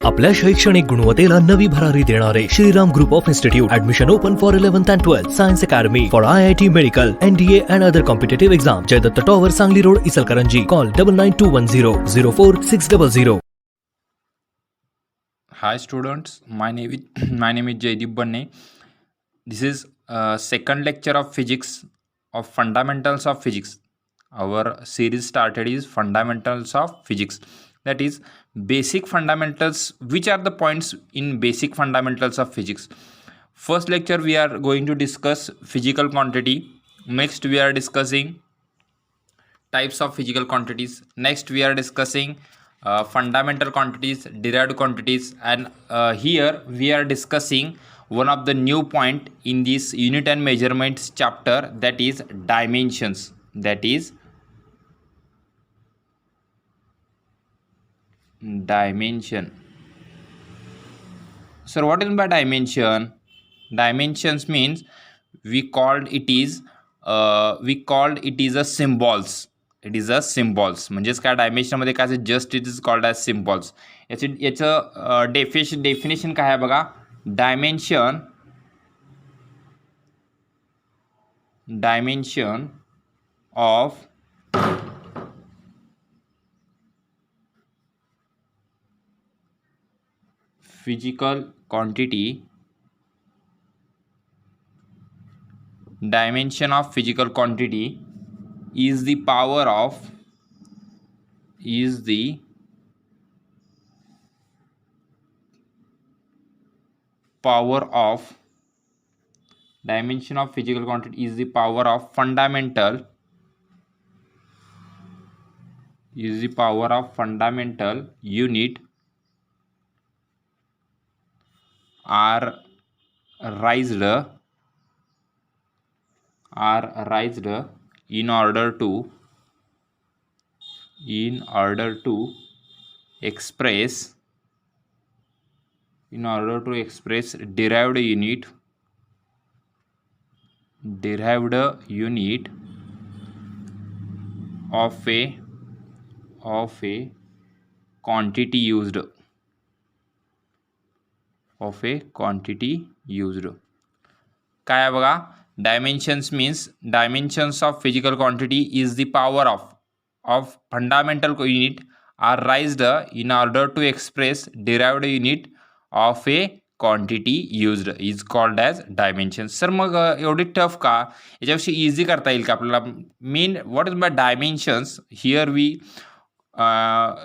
आपल्या शैक्षणिक गुणवत्तेला नवी भरारी देणारे Shriram group of institute admission open for 11th and 12th science academy for IIT medical NDA and other competitive exam. Jaydatt tower, Sangli road, Ichalkaranji. Call 9921004600. Hi students, my name is Jaydeep Banne. This is second lecture of physics of fundamentals of physics. Our series started is fundamentals of physics. That is basic fundamentals. Which are the points in basic fundamentals of physics? First lecture we are going to discuss physical quantity. Next we are discussing types of physical quantities. Next we are discussing fundamental quantities, derived quantities, and here we are discussing one of the new point in this unit and measurements chapter, that is dimensions. That is dimension. So what is by dimension? Dimensions means we called it is a symbols. It is a symbols. म्हणजेच काय dimension मध्ये काय just it is called as symbols. याचं definition काय आहे बघा. Dimension of physical quantity. Dimension of physical quantity is the power of dimension of physical quantity is the power of fundamental unit are raised in order to express derived unit of a quantity used. काय आहे बघा. Dimensions means dimensions of physical quantity is the power of fundamental unit are raised in order to express derived unit of a quantity used is called as dimensions. Sir मग एवढी tough का, याच्याविषयी easy करता येईल का आपल्याला. Main what is by dimensions. Here we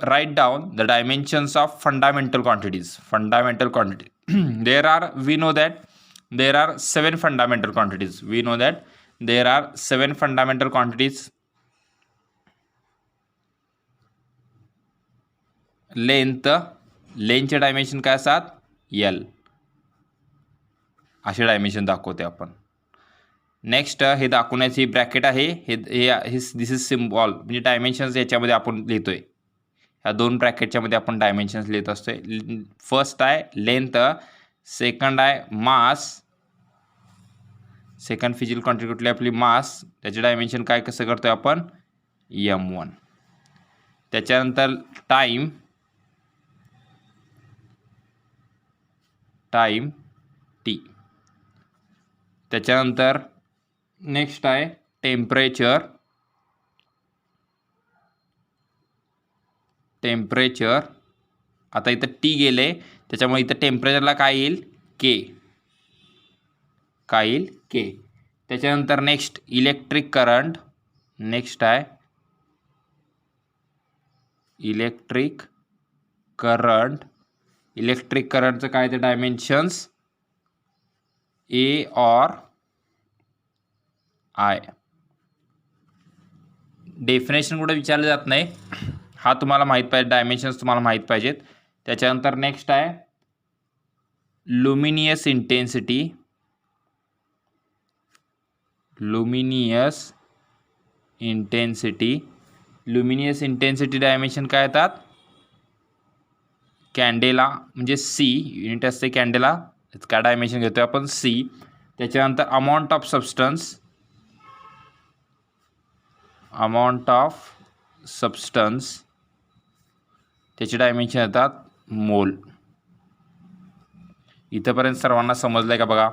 write down the dimensions of fundamental quantities. There are 7 fundamental quantities. We know that there are 7 fundamental quantities. लेंथचे dimension काय असतात, L. असे डायमेन्शन दाखवते आपण. नेक्स्ट हे दाखवण्याची ब्रॅकेट आहे. हे दिस इज सिम्बॉल, म्हणजे डायमेन्शन्स याच्यामध्ये आपण लिहितोय. ह्या 2 ब्रॅकेटच्या मध्ये आपण डायमेन्शन्स लिहित असतोय. फर्स्ट आहे लेंथ, सेकंड आहे मास. सेकंड फिजिकल क्वांटिटी कुठली आपली मास. त्याचे डायमेन्शन काय कसं करतोय आपण, M1. त्याच्यानंतर टाइम T. त्याच्यानंतर नेक्स्ट आहे टेम्परेचर. आता इथं T गेले, त्याच्यामुळे इथं टेम्परेचरला काय येईल, K. त्याच्यानंतर नेक्स्ट इलेक्ट्रिक करंट. नेक्स्ट आहे इलेक्ट्रिक करंटचं काय ते डायमेन्शन्स A और I. डेफिनेशन कुठे विचारलं जात नाही, हा तुम्हाला माहीत पाहिजे. डायमेन्शन्स तुम्हाला माहीत पाहिजेत. त्याच्यानंतर नेक्स्ट आहे लुमिनियस इंटेन्सिटी डायमेन्शन काय येतात, कॅन्डेला म्हणजे C युनिट असते कॅन्डेला. काय डायमेन्शन घेतोय आपण, C. त्याच्यानंतर अमाऊंट ऑफ सबस्टन्स त्याचे डायमेन्शन येतात मोल. इथंपर्यंत सर्वांना समजलं आहे का बघा.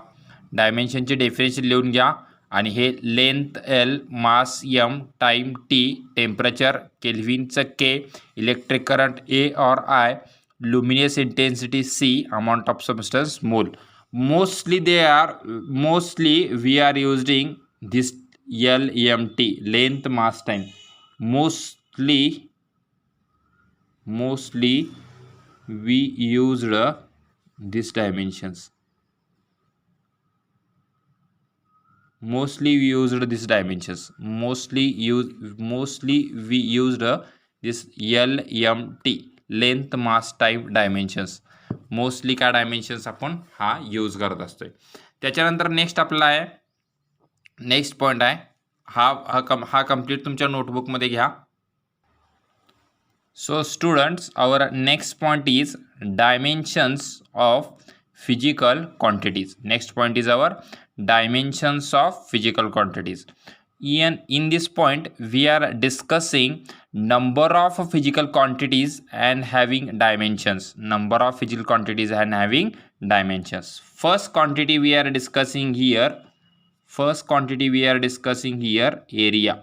डायमेन्शनचे डेफिनेशन लिहून घ्या आणि हे लेंथ एल, मास एम, टाईम टी, टेम्परेचर केल्व्हिनचं के, इलेक्ट्रिक करंट ए और I, luminous intensity C, amount of substance mole. Mostly we are using this LMT, length mass time. Mostly we used these dimensions. Mostly we used this LMT, length mass time dimensions. Mostly काय dimensions आपण हा use करत असतोय. त्याच्यानंतर next आपला आहे, next point आहे हा कम्प्लीट तुमच्या नोटबुकमध्ये घ्या. So students, our next point is dimensions of physical quantities. Next point is our dimensions of physical quantities. In this point we are discussing number of physical quantities and having dimensions. Number of physical quantities and having dimensions. First quantity we are discussing here area.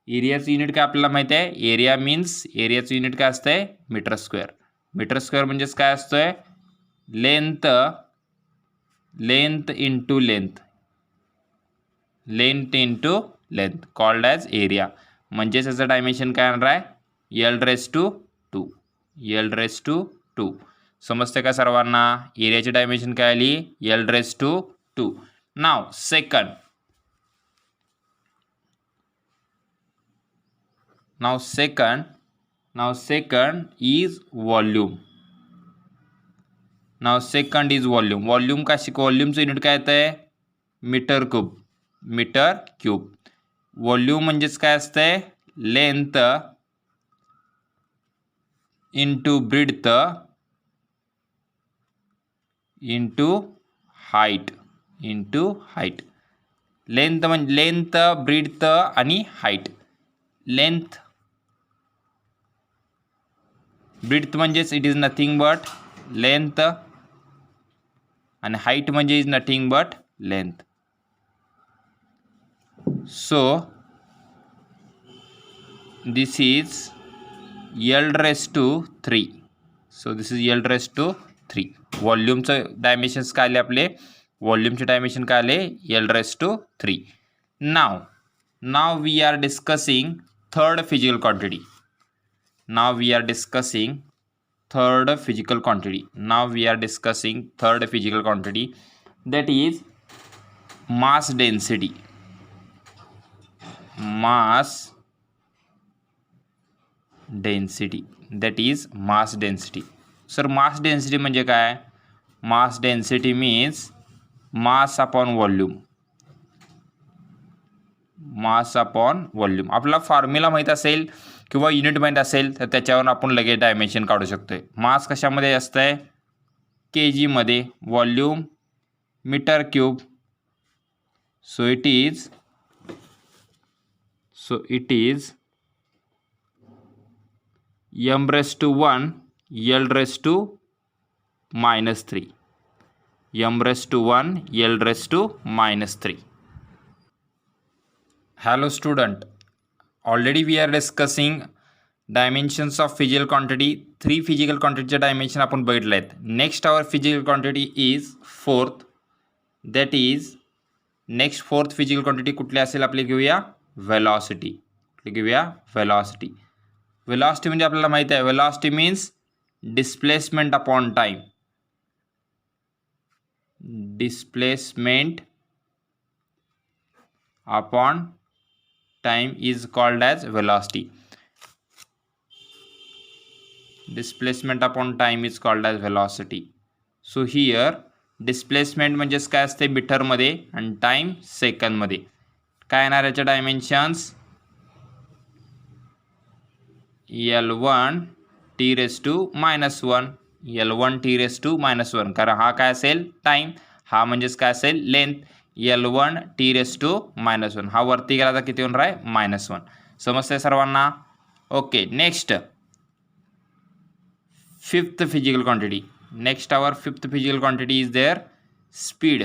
एरियाचं unit काय आपल्याला माहिती आहे. Area means एरियाचं unit काय असतंय, metre square. Metre square म्हणजेच काय असतोय, length into length called as area. म्हणजेच याचं डायमेन्शन काय येणार आहे, L⁻². समजते का सर्वांना. एरियाची डायमेन्शन काय आली, L⁻². Now second is volume. Volume काय व्हॉल्यूमचं युनिट काय येतं आहे, मीटर क्यूब. व्हॉल्यूम म्हणजेच काय असतंय, length into breadth into height. Length म्हणजे लेंथ, ब्रीड्थ आणि हाईट. लेंथ ब्रीड्थ म्हणजेच it is nothing but length आणि हाईट म्हणजे is nothing but length. So this is L⁻3. व्हॉल्यूमचं डायमेन्शन्स काय आले आपले, व्हॉल्यूमचे डायमेन्शन काय आले, L⁻3. Now we are discussing third physical quantity. Third physical quantity that is mass density. Sir mass density म्हणजे काय, mass density means mass upon volume. आपला फॉर्म्युला माहीत असेल किंवा युनिट माहीत असेल तर त्याच्यावर आपण लगेच डायमेन्शन काढू शकतोय. मास कशामध्ये असतंय, kg मध्ये, volume metre cube. So it is m⁻1 L⁻3. Hello student, already we are discussing dimensions of physical quantity. 3 physical quantity dimension आपण बघितले आहेत. Next our physical quantity is fourth. that is next fourth physical quantity कुठली असेल आपली, घेऊया velocity. velocity म्हणजे आपल्याला माहिती आहे, velocity means displacement upon time. is called as velocity. So here displacement म्हणजेच काय असते, मीटर मध्ये आणि टाइम सेकंद मध्ये. काय येणार याच्या डायमेन्शन्स, L1t⁻1. कारण हा काय असेल, टाइम. हा म्हणजेच काय असेल, लेंथ. L1t⁻1. हा वरती गेला तर किती होणार आहे, -1. समजते सर्वांना. Okay, next fifth physical quantity. Next our fifth physical quantity is there speed.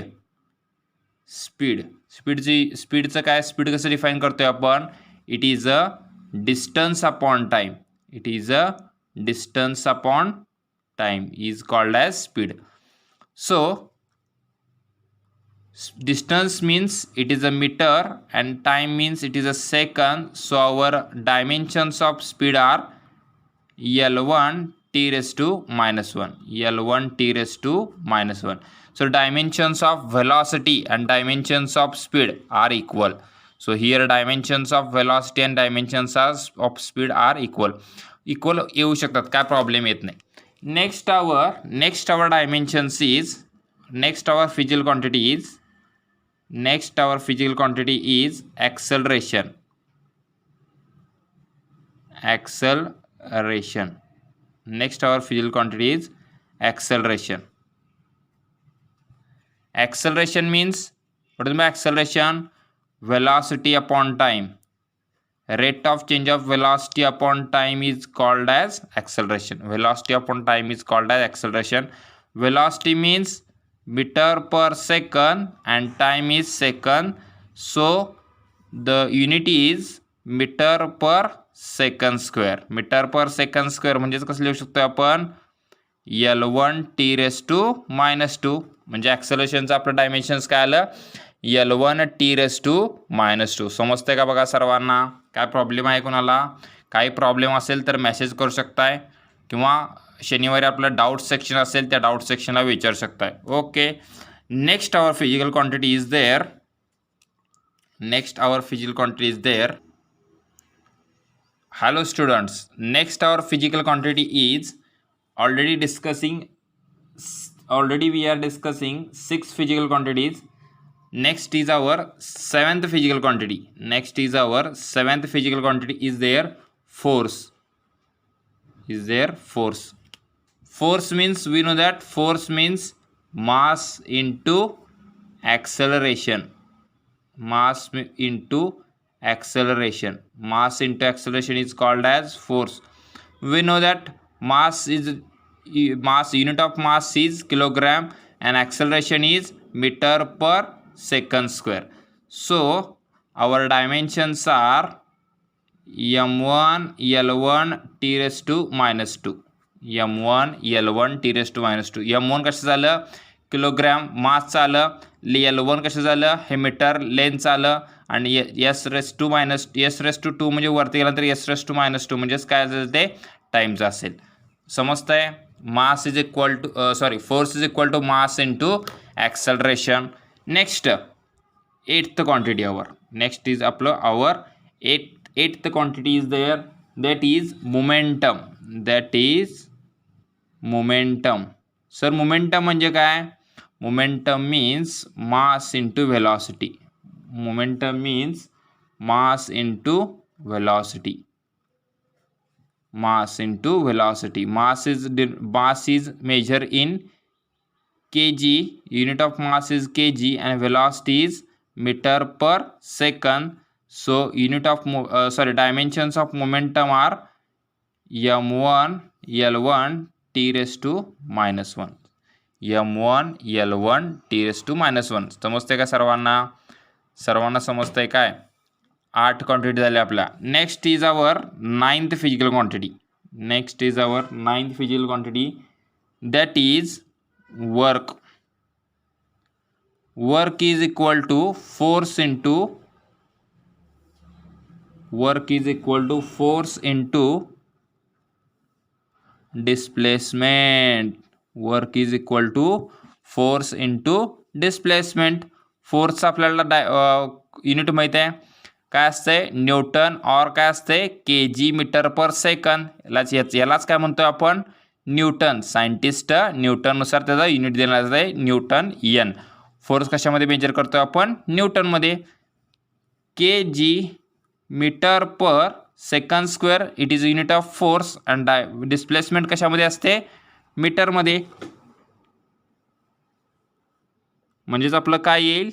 स्पीडचं काय, स्पीड कसं डिफाईन करतोय आपण, it is a distance upon time. It is a distance upon time is called as speed. So distance means it is a meter and time means it is a second. So our dimensions of speed are L1 t raised to minus 1. L1 t raised to minus 1. So dimensions of velocity and dimensions of speed are equal. So here dimensions of velocity and dimensions of speed are equal. येऊ शकतात, काय problem येत नाही. Next our dimensions is, next our physical quantity is, next our physical quantity is acceleration. Next our physical quantity is acceleration. Acceleration means, what is my acceleration? Velocity upon time. Rate of change of velocity upon time is called as acceleration. Velocity upon time is called as acceleration. Velocity means meter per second and time is second. So the unit is meter per second square. Meter per second square म्हणजेच कसं लिहू शकतो आपण, L1 t raised to minus 2. म्हणजे ॲक्सेलरेशनचं आपलं dimensions काय आलं, L1 t raised to minus 2. समजतंय का बघा सर्वांना? काय प्रॉब्लेम आहे कोणाला? काही प्रॉब्लेम असेल तर मेसेज करू शकताय, किंवा शनिवारी आपलं डाऊट सेक्शन असेल त्या डाऊट सेक्शनला विचारू शकताय. Okay. Next our physical quantity is there. Hello students, next our physical quantity is already we are discussing 6 physical quantities. Next is our 7th physical quantity. Is there force. Force means, we know that force means mass into acceleration. Mass into acceleration is called as force. We know that unit of mass is kilogram and acceleration is meter per second square. So our dimensions are m1 L1 t raised to minus 2. m1 L1 t raised to minus 2. m1 कसं झालं, kilogram मासचं आलं. L1 कसं झालं, हे metre लेंथचं आलं. आणि s raised to minus s raised to 2 म्हणजे वरती गेल्यानंतर s raised to minus 2 म्हणजेच काय असेल ते टाईमचं असेल. समजतंय? Mass is equal to force is equal to mass into acceleration. Next 8th quantity our. Next is आपलं our 8th quantity is there, that is momentum. Sir momentum म्हणजे काय? Momentum means mass into velocity. Momentum means mass into velocity. Mass is measured in kg. Unit of mass is kg and velocity is meter per second. So dimensions of momentum are m1 L1 t raised to minus 1. m1 L1 t raised to minus 1. समजते का सर्वांना समजतंय काय? 8 quantity झाल्या आपल्या. Next is our 9th physical quantity. That is work. Work is equal to force into displacement. फोर्सचं आपल्याला unit माहीत आहे काय असतंय, न्यूटन, और काय असतंय के जी मीटर पर सेकंद. यालाच काय म्हणतोय आपण, न्यूटन. सायंटिस्ट न्यूटननुसार त्याचा युनिट देण्यात आहे न्यूटन एन. फोर्स कशामध्ये मेजर करतोय आपण, न्यूटनमध्ये. K G metre per second square it is unit of force and displacement कशामध्ये असते, मीटरमध्ये. म्हणजेच आपलं काय येईल,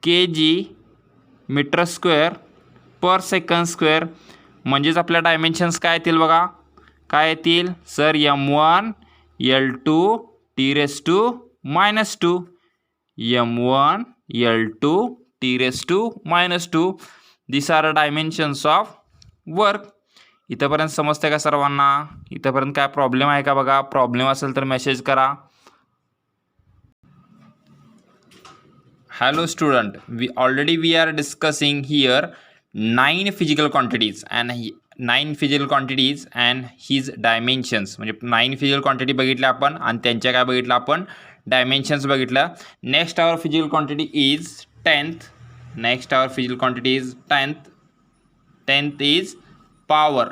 K G metre square per second square. म्हणजेच आपल्या डायमेन्शन्स काय येतील बघा, काय येतील sir, m1 L2 t raised to minus 2, m1 L2 t raised to minus 2. These are dimensions of work. इथंपर्यंत समजते का सर्वांना? इथंपर्यंत काय प्रॉब्लेम आहे का बघा. प्रॉब्लेम असेल तर मेसेज करा. Hello student, we are discussing here 9 physical quantities and 9 physical quantities and his dimensions. म्हणजे 9 physical quantity बघितल्या आपण आणि त्यांच्या काय बघितलं आपण, dimensions बघितलं. Next our physical quantity is 10th. Next our physical quantity is 10th. 10th is power.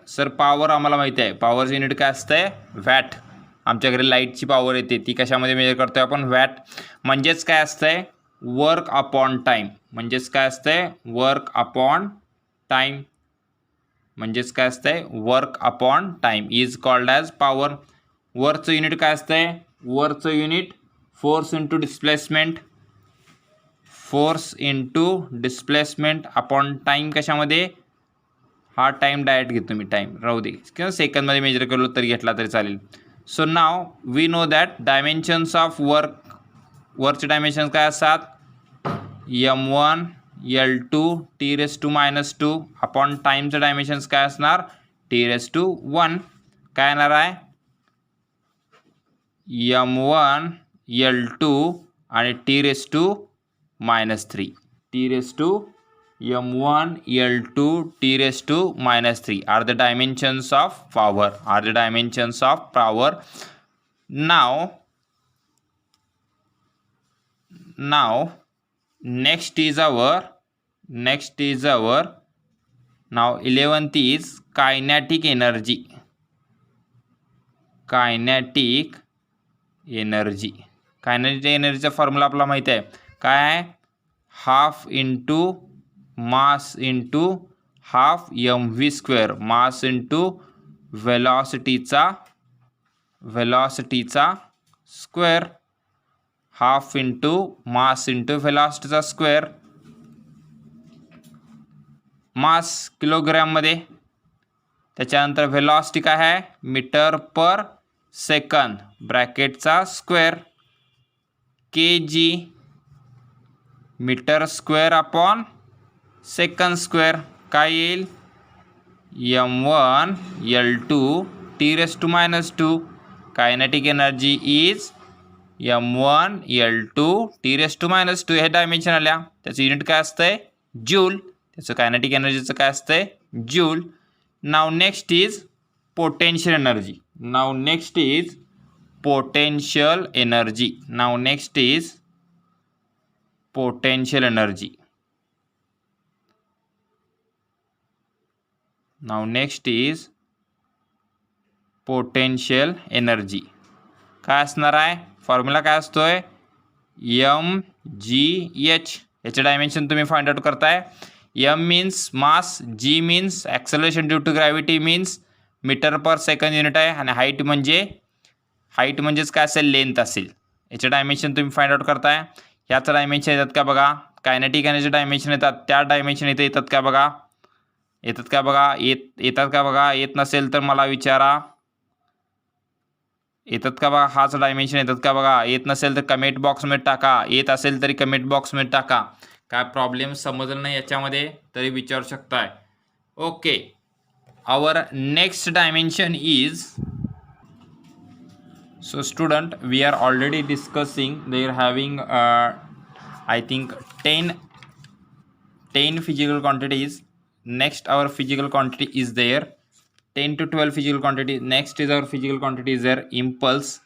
Sir power आम्हाला माहिती आहे. पॉवरचं युनिट काय असतंय? वॅट. आमच्याकडे लाईटची पॉवर येते ती कशामध्ये मेजर करतोय आपण? वॅट. म्हणजेच काय असतंय? Work upon time. म्हणजेच काय असतंय? Work upon time. म्हणजेच काय असतंय? Work upon time is called as power. वर्कचं युनिट काय असतंय? वर्कचं unit force into displacement. Force into displacement upon time. कशामध्ये? हा टाईम डायरेक्ट घेतो मी, टाईम राहू दे किंवा सेकंदमध्ये मेजर केलो तरी घेतला तरी चालेल. So now we know that dimensions of वर्कचे डायमेन्शन्स काय असतात? m1 L2 t raised to minus 2 upon टाईमचं डायमेन्शन्स काय असणार? t raised to 1. काय येणार आहे? m1 L2 आणि t raised to minus 3. t raised to m1 L2 t raised to minus 3 are the dimensions of power. Now next is our now 11th is kinetic energy. Kinetic एनर्जीचा formula आपला माहिती आहे काय आहे? Half into mass into half mv². Mass into वेलॉसिटीचा square. Half into mass into वेलॉसिटीचा square. Mass किलोग्रॅममध्ये. त्याच्यानंतर वेलॉसिटी काय आहे? मीटर पर सेकंद ब्रॅकेटचा square. kg metre square upon second square. काय येईल? m1 L2 t raised to minus 2. Kinetic energy is m1 L2 t raised to minus 2. हे dimension आल्या. त्याचं युनिट काय असतंय? जूल. त्याचं कायनेटिक एनर्जीचं काय असतंय? Joule. Now next is potential energy. Now next is potential energy. Now next is potential energy. Now next is potential energy. काय असणार आहे? फॉर्म्युला काय असतोय? mgh. याचे डायमेन्शन तुम्ही फाइंड आउट करताय. m means mass, g means acceleration due to gravity means metre per second unit आहे आणि हाईट म्हणजेच काय असेल? लेंथ असेल. याचे डायमेन्शन तुम्ही फाइंड आउट करताय. ह्याचं डायमेन्शन येतात का बघा? कायनेटिक एनर्जी डायमेन्शन येतात. त्या डायमेन्शन इथे येतात का बघा? येतात का बघा? येत नसेल तर मला विचारा. येतात का बघा? हाच डायमेन्शन येतात का बघा? येत नसेल तर कमेंट बॉक्समध्ये टाका. येत असेल तरी कमेंट बॉक्समध्ये टाका. काय प्रॉब्लेम समजलं नाही याच्यामध्ये तरी विचारू शकताय. Okay. Our next dimension is, so student, we are already discussing they are having I think 10 physical quantities. Next our physical quantity is there 10 to 12 physical quantity. Next is our physical quantity is there impulse.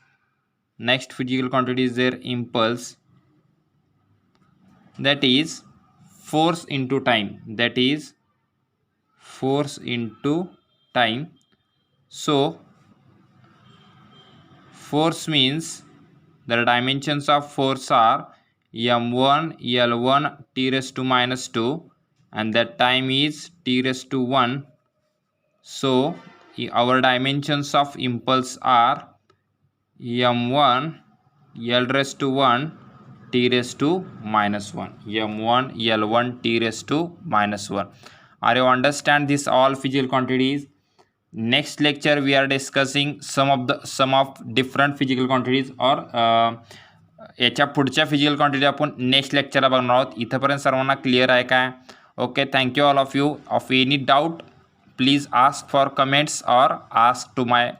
Next physical quantity is there impulse, that is force into time. That is force into time. So force means the dimensions of force are m1 L1 t raised to minus 2 and that time is t raised to 1. So our dimensions of impulse are m1 L raised to 1 t raised to minus 1. m1 L1 t raised to minus 1. Are you understand this all physical quantities? Next lecture we are discussing some of different physical quantities और याच्या पुढच्या physical quantity आपण next लेक्चरला बघणार आहोत. इथंपर्यंत सर्वांना clear आहे काय? Okay, thank you all of you. Of any doubt please ask for comments और ask to my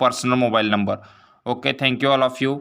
personal mobile number. Okay, thank you all of you.